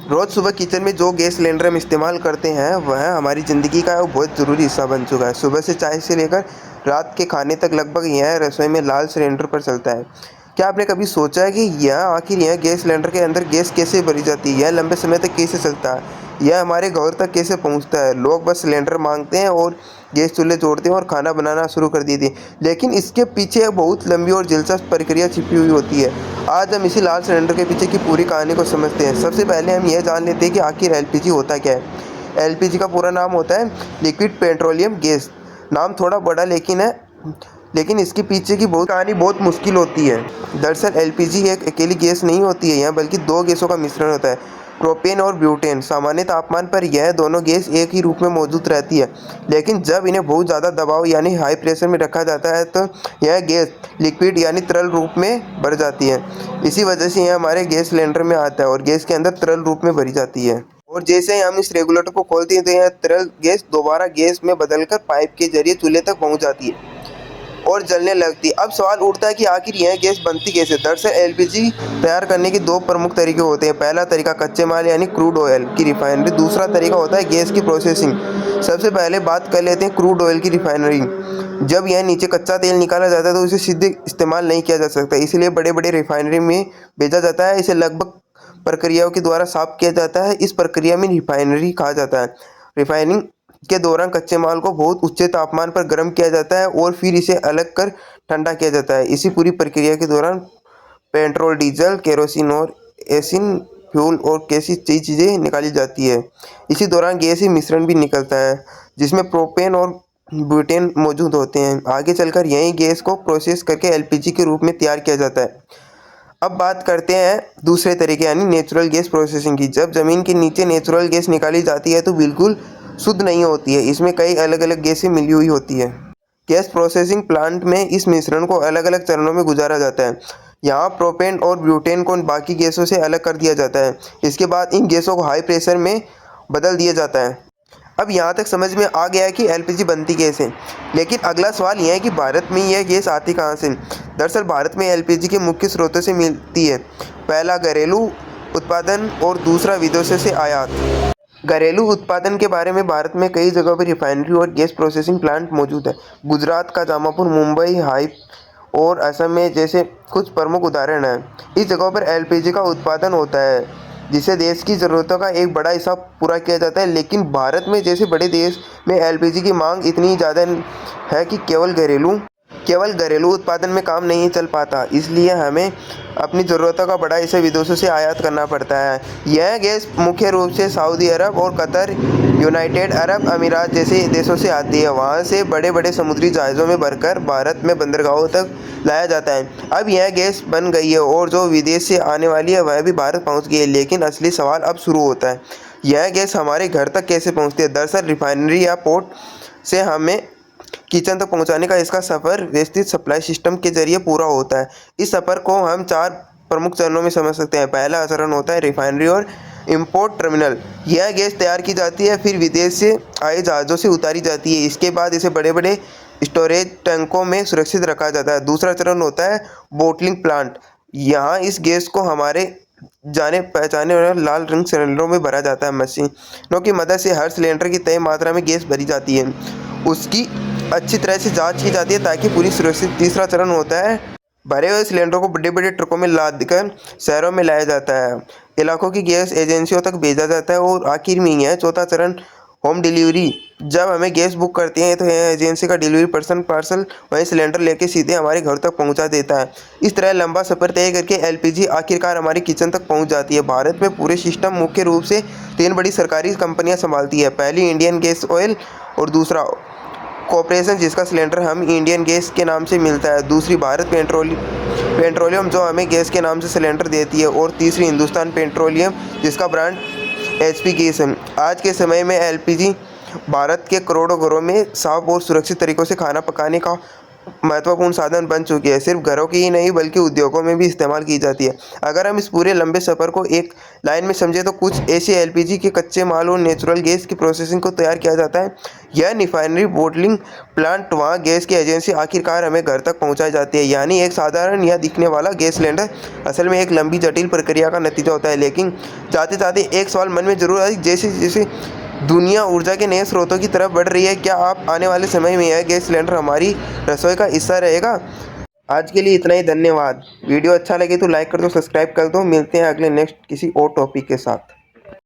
रोज़ सुबह किचन में जो गैस सिलेंडर हम इस्तेमाल करते हैं वह हमारी ज़िंदगी का एक बहुत ज़रूरी हिस्सा बन चुका है। सुबह से चाय से लेकर रात के खाने तक लगभग यह रसोई में लाल सिलेंडर पर चलता है। क्या आपने कभी सोचा है कि यह गैस सिलेंडर के अंदर गैस कैसे भरी जाती है? यह लंबे समय तक कैसे चलता है? यह हमारे घर तक कैसे पहुंचता है? लोग बस सिलेंडर मांगते हैं और गैस चूल्हे जोड़ते हैं और खाना बनाना शुरू कर देते हैं, लेकिन इसके पीछे एक बहुत लंबी और दिलचस्प प्रक्रिया छिपी हुई होती है। आज हम इसी लाल सिलेंडर के पीछे की पूरी कहानी को समझते हैं। सबसे पहले हम यह जान लेते हैं कि आखिर एलपीजी होता क्या है। एलपीजी का पूरा नाम होता है लिक्विड पेट्रोलियम गैस। नाम थोड़ा बड़ा लेकिन इसके पीछे की बहुत कहानी बहुत मुश्किल होती है। दरअसल एलपीजी एक अकेली गैस नहीं होती है, यहाँ बल्कि दो गैसों का मिश्रण होता है, प्रोपेन और ब्यूटेन। सामान्य तापमान पर यह दोनों गैस एक ही रूप में मौजूद रहती है, लेकिन जब इन्हें बहुत ज़्यादा दबाव यानी हाई प्रेशर में रखा जाता है तो यह गैस लिक्विड यानी तरल रूप में भर जाती है। इसी वजह से यह हमारे गैस सिलेंडर में आता है और गैस के अंदर तरल रूप में भरी जाती है। और जैसे ही हम इस रेगुलेटर को खोलते हैं तो यह तरल गैस दोबारा गैस में बदलकर पाइप के जरिए चूल्हे तक पहुंच जाती है और जलने लगती है। अब सवाल उठता है कि आखिर यह गैस बनती कैसे? दरअसल एलपीजी तैयार करने के दो प्रमुख तरीके होते हैं। पहला तरीका कच्चे माल यानी क्रूड ऑयल की रिफाइनरी, दूसरा तरीका होता है गैस की प्रोसेसिंग। सबसे पहले बात कर लेते हैं क्रूड ऑयल की रिफाइनरी। जब यह नीचे कच्चा तेल निकाला जाता है तो उसे सीधे इस्तेमाल नहीं किया जा सकता, इसलिए बड़े बड़े रिफाइनरी में भेजा जाता है। इसे लगभग प्रक्रियाओं के द्वारा साफ किया जाता है। इस प्रक्रिया में रिफाइनरी कहा जाता है। रिफाइनिंग के दौरान कच्चे माल को बहुत उच्च तापमान पर गर्म किया जाता है और फिर इसे अलग कर ठंडा किया जाता है। इसी पूरी प्रक्रिया के दौरान पेट्रोल, डीजल, केरोसिन और एसिन फ्यूल और कैसी कई चीज़ें निकाली जाती है। इसी दौरान गैसीय मिश्रण भी निकलता है जिसमें प्रोपेन और ब्यूटेन मौजूद होते हैं। आगे चलकर यही गैस को प्रोसेस करके एलपीजी के रूप में तैयार किया जाता है। अब बात करते हैं दूसरे तरीके यानी नेचुरल गैस प्रोसेसिंग की। जब ज़मीन के नीचे नेचुरल गैस निकाली जाती है तो बिल्कुल शुद्ध नहीं होती है, इसमें कई अलग अलग गैसें मिली हुई होती है। गैस प्रोसेसिंग प्लांट में इस मिश्रण को अलग अलग चरणों में गुजारा जाता है। यहाँ प्रोपेन और ब्यूटेन को बाकी गैसों से अलग कर दिया जाता है। इसके बाद इन गैसों को हाई प्रेशर में बदल दिया जाता है। अब यहाँ तक समझ में आ गया है कि एलपीजी बनती कैसे, लेकिन अगला सवाल यह है कि भारत में यह गैस आती कहाँ से? दरअसल भारत में एलपीजी के मुख्य स्रोतों से मिलती है। पहला घरेलू उत्पादन और दूसरा विदेशों से आयात। घरेलू उत्पादन के बारे में भारत में कई जगहों पर रिफाइनरी और गैस प्रोसेसिंग प्लांट मौजूद है। गुजरात का जामापुर, मुंबई, हाइप और असम में जैसे कुछ प्रमुख उदाहरण हैं। इस जगहों पर एलपीजी का उत्पादन होता है जिससे देश की ज़रूरतों का एक बड़ा हिस्सा पूरा किया जाता है। लेकिन भारत में जैसे बड़े देश में एलपीजी की मांग इतनी ज़्यादा है कि केवल घरेलू उत्पादन में काम नहीं चल पाता, इसलिए हमें अपनी ज़रूरतों का बड़ा हिस्सा विदेशों से आयात करना पड़ता है। यह गैस मुख्य रूप से सऊदी अरब और कतर, यूनाइटेड अरब अमीरात जैसे देशों से आती है। वहाँ से बड़े बड़े समुद्री जहाज़ों में भरकर भारत में बंदरगाहों तक लाया जाता है। अब यह गैस बन गई है और जो विदेश से आने वाली है वह भी भारत पहुँच गई है, लेकिन असली सवाल अब शुरू होता है, यह गैस हमारे घर तक कैसे पहुँचती है? दरअसल रिफाइनरी या पोर्ट से हमें किचन तक पहुंचाने का इसका सफ़र व्यवस्थित सप्लाई सिस्टम के जरिए पूरा होता है। इस सफ़र को हम चार प्रमुख चरणों में समझ सकते हैं। पहला चरण होता है रिफाइनरी और इंपोर्ट टर्मिनल। यह गैस तैयार की जाती है, फिर विदेश से आए जहाज़ों से उतारी जाती है। इसके बाद इसे बड़े बड़े स्टोरेज टैंकों में सुरक्षित रखा जाता है। दूसरा चरण होता है बोटलिंग प्लांट। यहाँ इस गैस को हमारे जाने पहचाने वाले लाल रंग सिलेंडरों में भरा जाता है। मशीनों की मदद से हर सिलेंडर की तय मात्रा में गैस भरी जाती है, उसकी अच्छी तरह से जांच की जाती है ताकि पूरी सुरक्षित। तीसरा चरण होता है भरे हुए सिलेंडरों को बड़े बड़े ट्रकों में लादकर शहरों में लाया जाता है, इलाकों की गैस एजेंसियों तक भेजा जाता है और आखिर में यह चौथा चरण होम डिलीवरी। जब हमें गैस बुक करते हैं तो यह एजेंसी का डिलीवरी पर्सन पार्सल वही सिलेंडर लेके सीधे हमारे घर तक पहुंचा देता है। इस तरह लंबा सफ़र तय करके एलपीजी आखिरकार हमारी किचन तक पहुंच जाती है। भारत में पूरे सिस्टम मुख्य रूप से तीन बड़ी सरकारी कंपनियां संभालती है। पहली इंडियन गैस ऑयल और दूसरा कॉरपोरेशन जिसका सिलेंडर हम इंडियन गैस के नाम से मिलता है, दूसरी भारत पेट्रोलियम जो हमें गैस के नाम से सिलेंडर देती है और तीसरी हिंदुस्तान पेट्रोलियम जिसका ब्रांड एचपी गैस है। आज के समय में एलपीजी भारत के करोड़ों घरों में साफ और सुरक्षित तरीक़ों से खाना पकाने का महत्वपूर्ण साधन बन चुकी है। सिर्फ घरों की ही नहीं बल्कि उद्योगों में भी इस्तेमाल की जाती है। अगर हम इस पूरे लंबे सफ़र को एक लाइन में समझें तो कुछ ऐसे एलपीजी के कच्चे माल और नेचुरल गैस की प्रोसेसिंग को तैयार किया जाता है। यह रिफाइनरी, बॉटलिंग प्लांट, वहाँ गैस की एजेंसी आखिरकार हमें घर तक पहुँचाई जाती है। यानी एक साधारण या दिखने वाला गैस सिलेंडर असल में एक लंबी जटिल प्रक्रिया का नतीजा होता है। लेकिन जाते जाते एक सवाल मन में जरूर आए, जैसे जैसे दुनिया ऊर्जा के नए स्रोतों की तरफ बढ़ रही है, क्या आप आने वाले समय में यह गैस सिलेंडर हमारी रसोई का हिस्सा रहेगा? आज के लिए इतना ही, धन्यवाद। वीडियो अच्छा लगे तो लाइक कर दो, सब्सक्राइब कर दो। मिलते हैं अगले नेक्स्ट किसी और टॉपिक के साथ।